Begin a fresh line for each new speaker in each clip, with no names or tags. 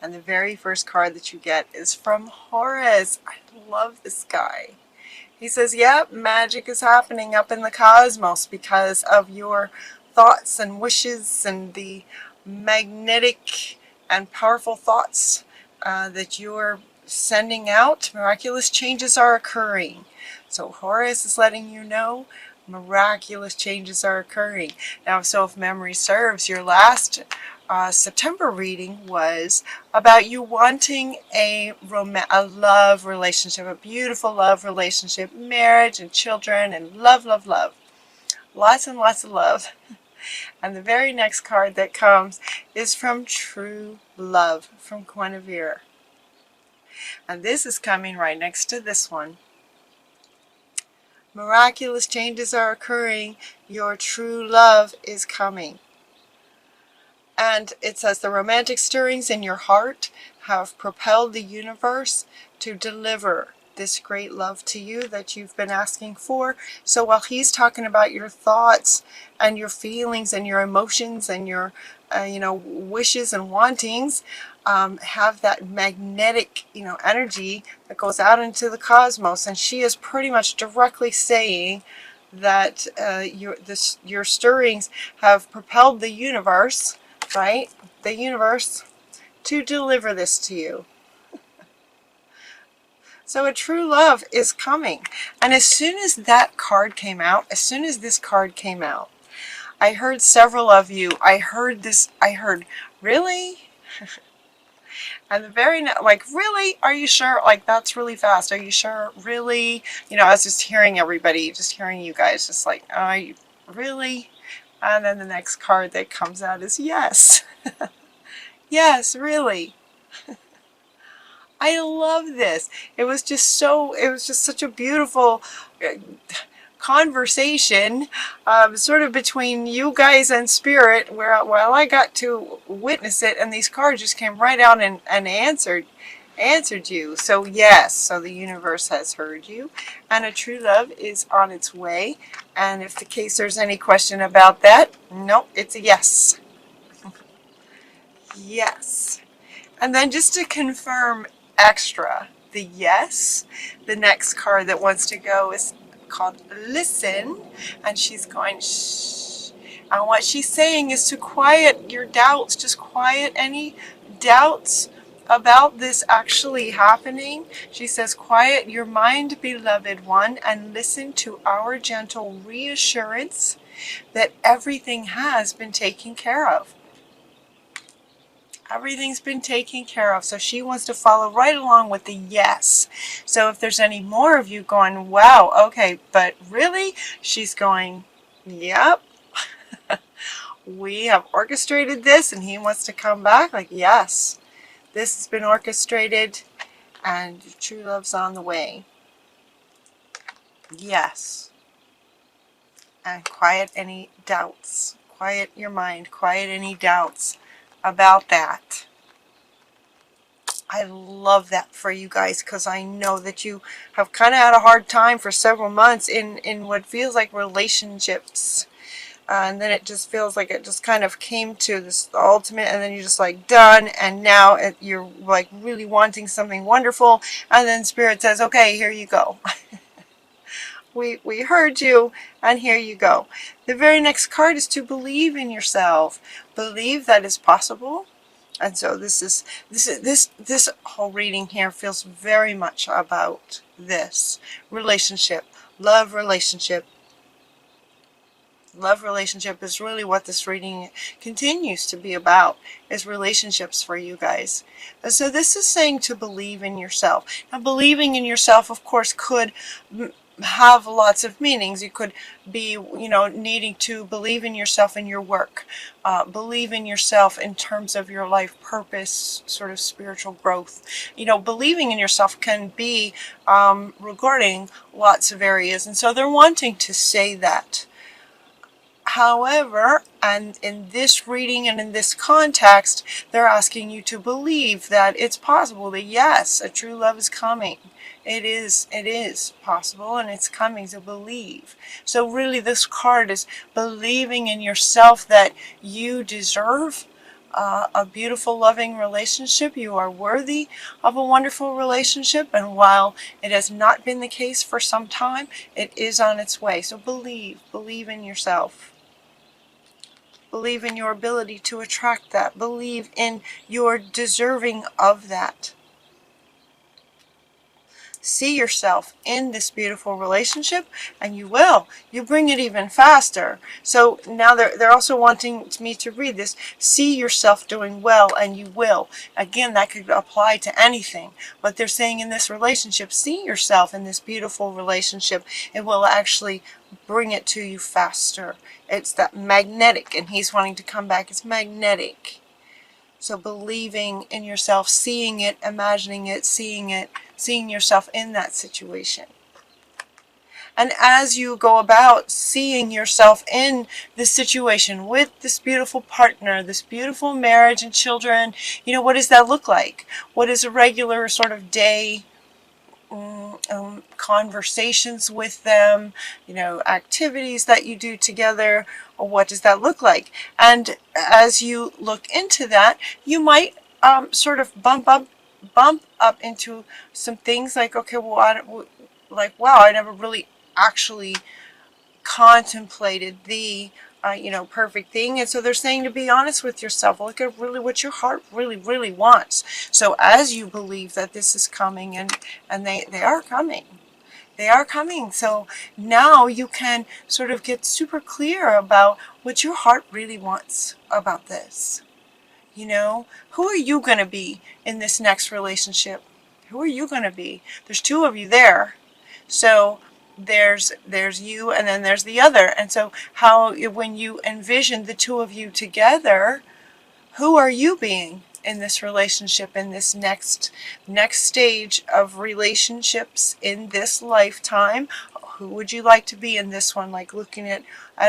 And the very first card that you get is from Horus. I love this guy. He says, yep, magic is happening up in the cosmos because of your thoughts and wishes and the magnetic and powerful thoughts that you're sending out. Miraculous changes are occurring. So Horus is letting you know miraculous changes are occurring. Now, so if memory serves, your last September reading was about you wanting a love relationship, a beautiful love relationship, marriage and children and love, love, love. Lots and lots of love. And the very next card that comes is from True Love, from Guinevere. And this is coming right next to this one. Miraculous changes are occurring. Your true love is coming. And it says the romantic stirrings in your heart have propelled the universe to deliver this great love to you that you've been asking for. So while he's talking about your thoughts and your feelings and your emotions and your wishes and wantings, have that magnetic energy that goes out into the cosmos, and she is pretty much directly saying that your stirrings have propelled the universe, right? The universe to deliver this to you. So a true love is coming. And as soon as that card came out, as soon as this card came out, I heard several of you, I heard, really? And the very like, really? Are you sure? Like, that's really fast. Are you sure? Really? I was just hearing everybody, just hearing you guys, just like, are you really? And then the next card that comes out is yes. Yes, really. I love this. It was just such a beautiful conversation, sort of between you guys and Spirit, while I got to witness it, and these cards just came right out and answered you. So yes, so the universe has heard you, and a true love is on its way. And if in case there's any question about that, nope, it's a yes. Yes. And then just to confirm extra the yes, the next card that wants to go is called Listen, and she's going shh. And what she's saying is to quiet your doubts, just quiet any doubts about this actually happening. She says, quiet your mind, beloved one, and listen to our gentle reassurance that everything has been taken care of. Everything's been taken care of. So she wants to follow right along with the yes. So if there's any more of you going, wow, okay, but really? She's going, yep. We have orchestrated this, and he wants to come back. Like, yes, this has been orchestrated, and true love's on the way. Yes. And quiet any doubts. Quiet your mind. Quiet any doubts about that. I love that for you guys, because I know that you have kind of had a hard time for several months in what feels like relationships, and then it just feels like it just kind of came to this ultimate, and then you're just like done, and now you're like really wanting something wonderful, and then Spirit says, okay, here you go. We heard you, and here you go. The very next card is to believe in yourself. Believe that it's possible. And so this whole reading here feels very much about this relationship, love relationship. Love relationship is really what this reading continues to be about, is relationships for you guys. And so this is saying to believe in yourself. Now, believing in yourself, of course, could have lots of meanings. You could be, needing to believe in yourself in your work, believe in yourself in terms of your life purpose, sort of spiritual growth. Believing in yourself can be regarding lots of areas, and so they're wanting to say that. However, and in this reading and in this context, they're asking you to believe that it's possible, that yes, a true love is coming. It is possible, and it's coming, to believe. So really this card is believing in yourself that you deserve a beautiful, loving relationship. You are worthy of a wonderful relationship, and while it has not been the case for some time, it is on its way. So believe in yourself. Believe in your ability to attract that. Believe in your deserving of that. See yourself in this beautiful relationship, and you will. You bring it even faster. So now they're also wanting me to read this. See yourself doing well, and you will. Again, that could apply to anything. But they're saying in this relationship, see yourself in this beautiful relationship. It will actually bring it to you faster. It's that magnetic, and he's wanting to come back. It's magnetic. So believing in yourself, seeing it, imagining it, seeing yourself in that situation. And as you go about seeing yourself in this situation with this beautiful partner, this beautiful marriage and children, what does that look like? What is a regular sort of day conversations with them, activities that you do together, or what does that look like? And as you look into that, you might sort of bump up into some things like, okay, well, wow, I never really actually contemplated the perfect thing. And so they're saying to be honest with yourself. Look at really what your heart really wants. So as you believe that this is coming, and they are coming. They are coming. So now you can sort of get super clear about what your heart really wants about this. Who are you going to be in this next relationship? Who are you going to be? There's two of you there. So there's you, and then there's the other. And so when you envision the two of you together, who are you being in this relationship, in this next stage of relationships in this lifetime? Who would you like to be in this one? Like looking at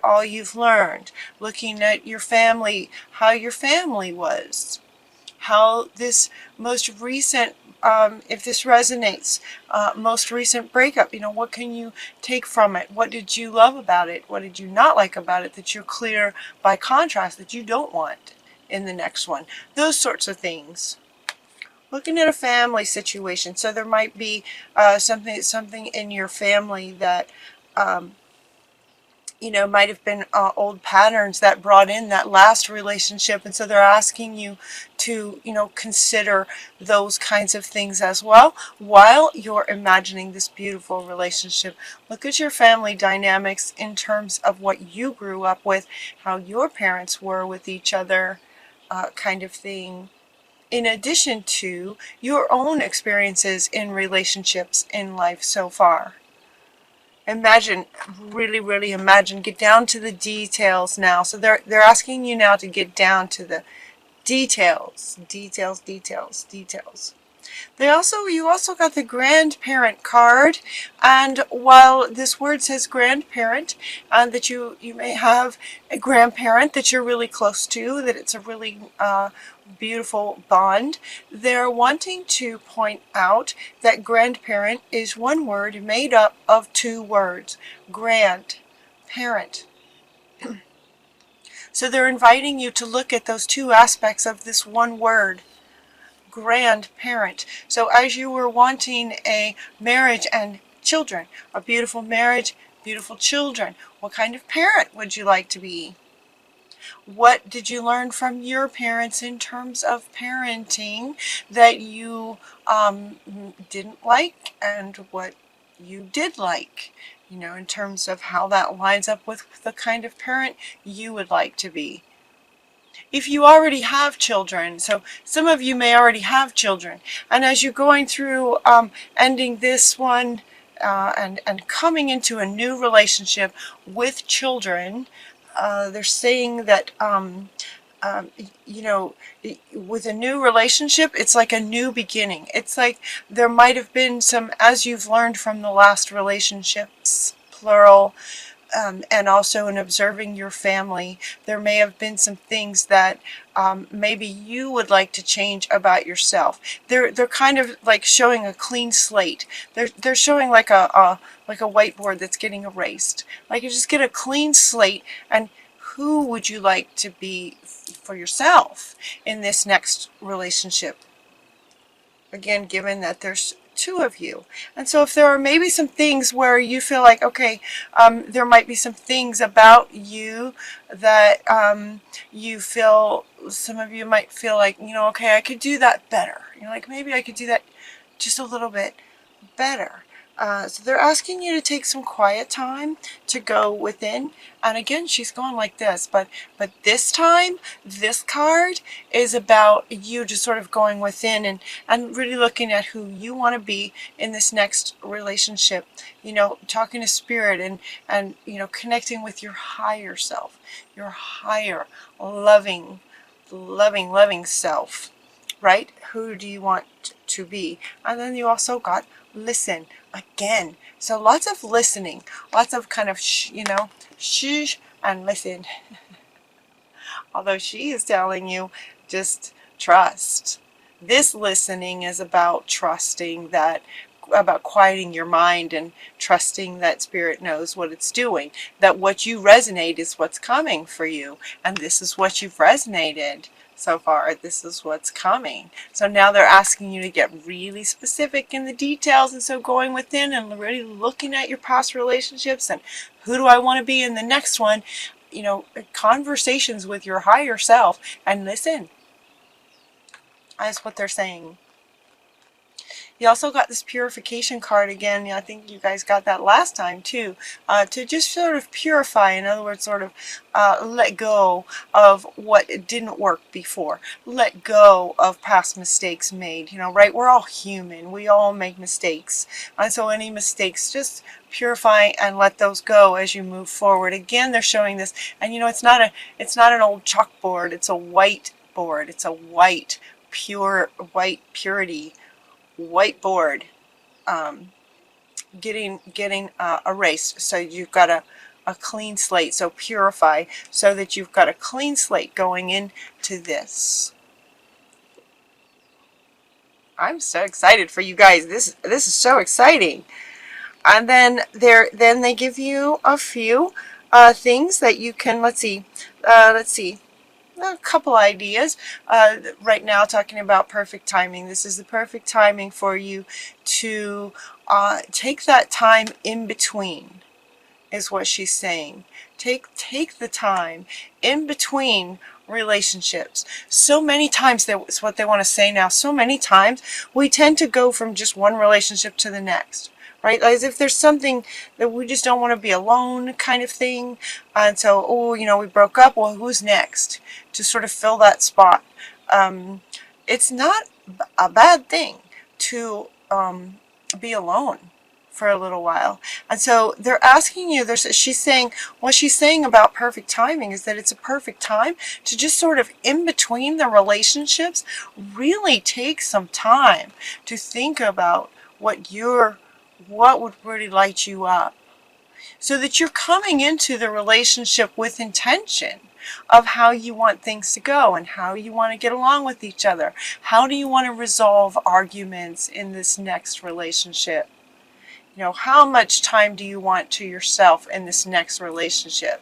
all you've learned, looking at your family, how your family was, how this most recent, if this resonates, most recent breakup, what can you take from it? What did you love about it? What did you not like about it that you're clear by contrast that you don't want in the next one? Those sorts of things. Looking at a family situation. So there might be something in your family that might have been old patterns that brought in that last relationship, and so they're asking you to consider those kinds of things as well while you're imagining this beautiful relationship. Look at your family dynamics in terms of what you grew up with, how your parents were with each other, kind of thing, in addition to your own experiences in relationships in life so far. Imagine, really imagine, get down to the details now. So they're asking you now to get down to the details. You also got the grandparent card, and while this word says grandparent, and that you may have a grandparent that you're really close to, that it's a really beautiful bond, they're wanting to point out that grandparent is one word made up of two words, grandparent. So they're inviting you to look at those two aspects of this one word, grandparent. So as you were wanting a marriage and children, a beautiful marriage, beautiful children, what kind of parent would you like to be? What did you learn from your parents in terms of parenting that you didn't like, and what you did like? In terms of how that lines up with the kind of parent you would like to be. If you already have children, so some of you may already have children, and as you're going through ending this one and coming into a new relationship with children, they're saying that with a new relationship, it's like a new beginning. It's like there might have been some, as you've learned from the last relationships, plural, and also in observing your family, there may have been some things that maybe you would like to change about yourself. They're kind of like showing a clean slate. They're showing like a whiteboard that's getting erased. Like you just get a clean slate, and who would you like to be for yourself in this next relationship? Again, given that there's two of you. And so if there are maybe some things where you feel like, okay, there might be some things about you that you feel, some of you might feel like, okay, I could do that better. Like maybe I could do that just a little bit better. So they're asking you to take some quiet time to go within. And again, she's going like this, but this time, this card is about you just sort of going within and really looking at who you want to be in this next relationship. Talking to spirit and connecting with your higher self, your higher loving self, right? Who do you want to be? And then you also got listen again. So lots of listening, lots of kind of shh and listen. Although she is telling you just trust. This listening is about trusting that, about quieting your mind and trusting that spirit knows what it's doing, that what you resonate is what's coming for you, and this is what you've resonated so far. This is what's coming. So now they're asking you to get really specific in the details, and so going within and really looking at your past relationships and who do I want to be in the next one, conversations with your higher self, and listen. That's what they're saying. You also got this purification card again. I think you guys got that last time too. To just sort of purify, in other words, sort of let go of what didn't work before. Let go of past mistakes made, right? We're all human. We all make mistakes. And so any mistakes, just purify and let those go as you move forward. Again, they're showing this, and it's not an old chalkboard. It's a white board. It's a white, pure, white purity whiteboard, getting erased. So you've got a clean slate. So purify, so that you've got a clean slate going into this. I'm so excited for you guys. This is so exciting. And then they give you a few things that you can, let's see, a couple ideas. Right now, talking about perfect timing. This is the perfect timing for you to take that time in between, is what she's saying. Take the time in between relationships. So many times, that's what they want to say now, so many times we tend to go from just one relationship to the next. Right? As if there's something that we just don't want to be alone kind of thing. And so, we broke up. Well, who's next to sort of fill that spot? It's not a bad thing to be alone for a little while. And so they're asking you, she's saying, what she's saying about perfect timing is that it's a perfect time to just sort of in between the relationships, really take some time to think about what would really light you up, so that you're coming into the relationship with intention of how you want things to go and how you want to get along with each other. How do you want to resolve arguments in this next relationship? How much time do you want to yourself in this next relationship?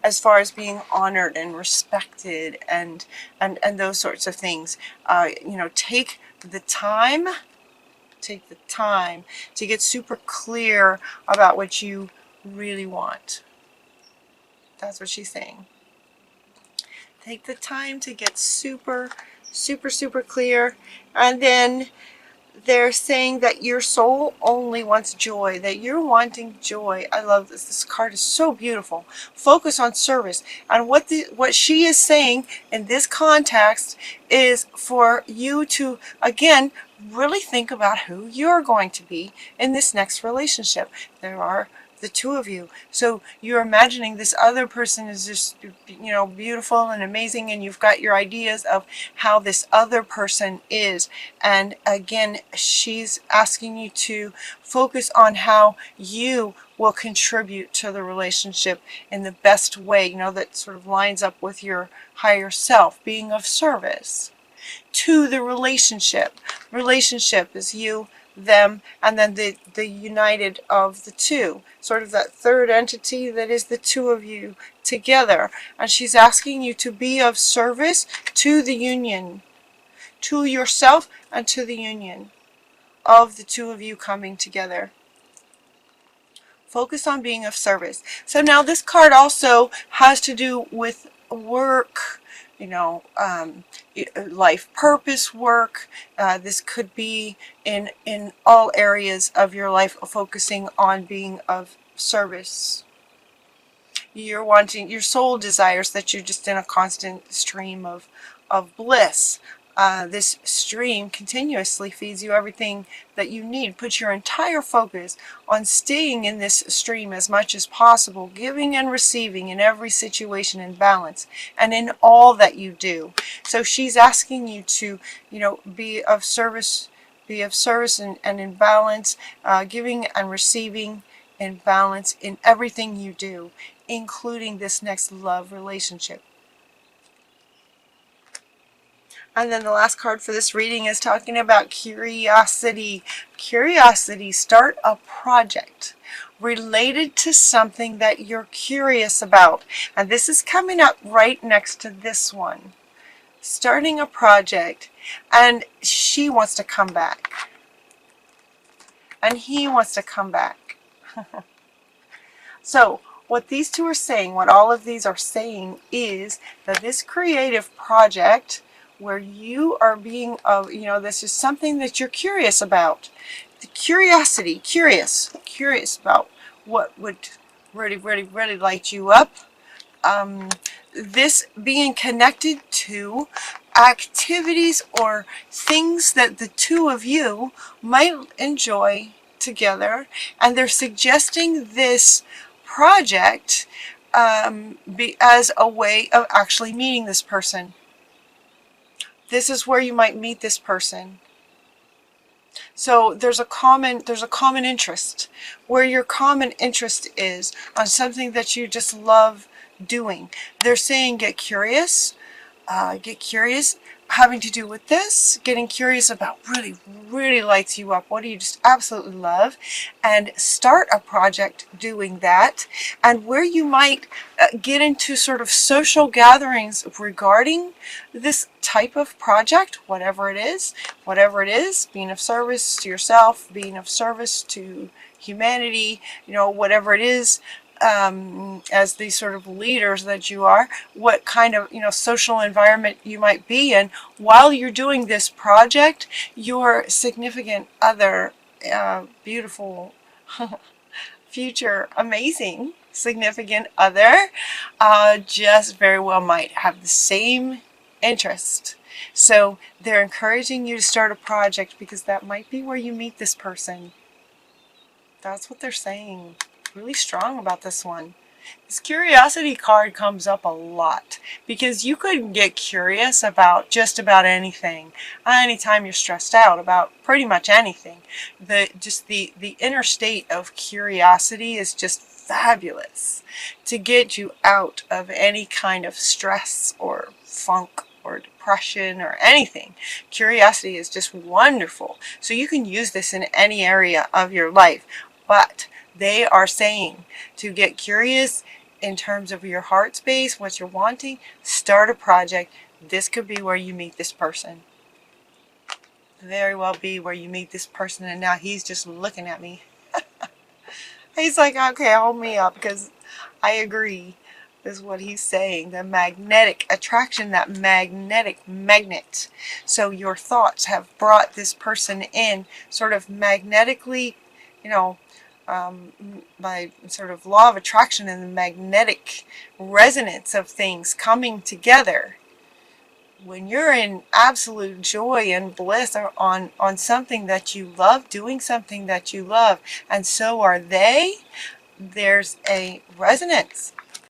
As far as being honored and respected and those sorts of things. Take the time to get super clear about what you really want. That's what she's saying. Take the time to get super clear. And then they're saying that your soul only wants joy, that you're wanting joy. I love this. This card is so beautiful. Focus on service. And what she is saying in this context is for you to, again, really think about who you're going to be in this next relationship. There are the two of you. So you're imagining this other person is just, beautiful and amazing, and you've got your ideas of how this other person is. And again, she's asking you to focus on how you will contribute to the relationship in the best way, that sort of lines up with your higher self, being of service to the relationship. Relationship is you them, and then the united of the two, sort of that third entity that is the two of you together. And she's asking you to be of service to the union, to yourself and to the union of the two of you coming together. Focus on being of service. So now this card also has to do with work, life purpose work. This could be in all areas of your life, focusing on being of service. You're wanting, your soul desires that you're just in a constant stream of bliss. This stream continuously feeds you everything that you need. Put your entire focus on staying in this stream as much as possible, giving and receiving in every situation in balance and in all that you do. So she's asking you to, be of service and in balance, giving and receiving in balance in everything you do, including this next love relationship. And then the last card for this reading is talking about curiosity. Curiosity, start a project related to something that you're curious about. And this is coming up right next to this one. Starting a project, and she wants to come back. And he wants to come back. So, what these two are saying, what all of these are saying, is that this creative project where you are being this is something that you're curious about. The curiosity, curious about what would really, really, really light you up. This being connected to activities or things that the two of you might enjoy together, and they're suggesting this project be as a way of actually meeting this person. This is where you might meet this person. So there's a common interest, where your common interest is on something that you just love doing. They're saying get curious, having to do with this, getting curious about really, really lights you up. What do you just absolutely love? And start a project doing that. And where you might get into sort of social gatherings regarding this type of project, whatever it is, being of service to yourself, being of service to humanity, whatever it is, as these sort of leaders that you are, what kind of social environment you might be in while you're doing this project. Your significant other, beautiful future amazing significant other, just very well might have the same interest. So they're encouraging you to start a project because that might be where you meet this person. That's what they're saying. Really strong about this one. This curiosity card comes up a lot because you could get curious about just about anything. Anytime you're stressed out about pretty much anything, the inner state of curiosity is just fabulous to get you out of any kind of stress or funk or depression or anything. Curiosity is just wonderful. So you can use this in any area of your life, but they are saying to get curious in terms of your heart space, what you're wanting, start a project. This could be where you meet this person. Very well be where you meet this person, and now he's just looking at me. He's like, okay, hold me up, because I agree is what he's saying. The magnetic attraction, that magnetic magnet. So your thoughts have brought this person in sort of magnetically, by sort of law of attraction and the magnetic resonance of things coming together. When you're in absolute joy and bliss on something that you love, doing something that you love, and so are they, there's a resonance.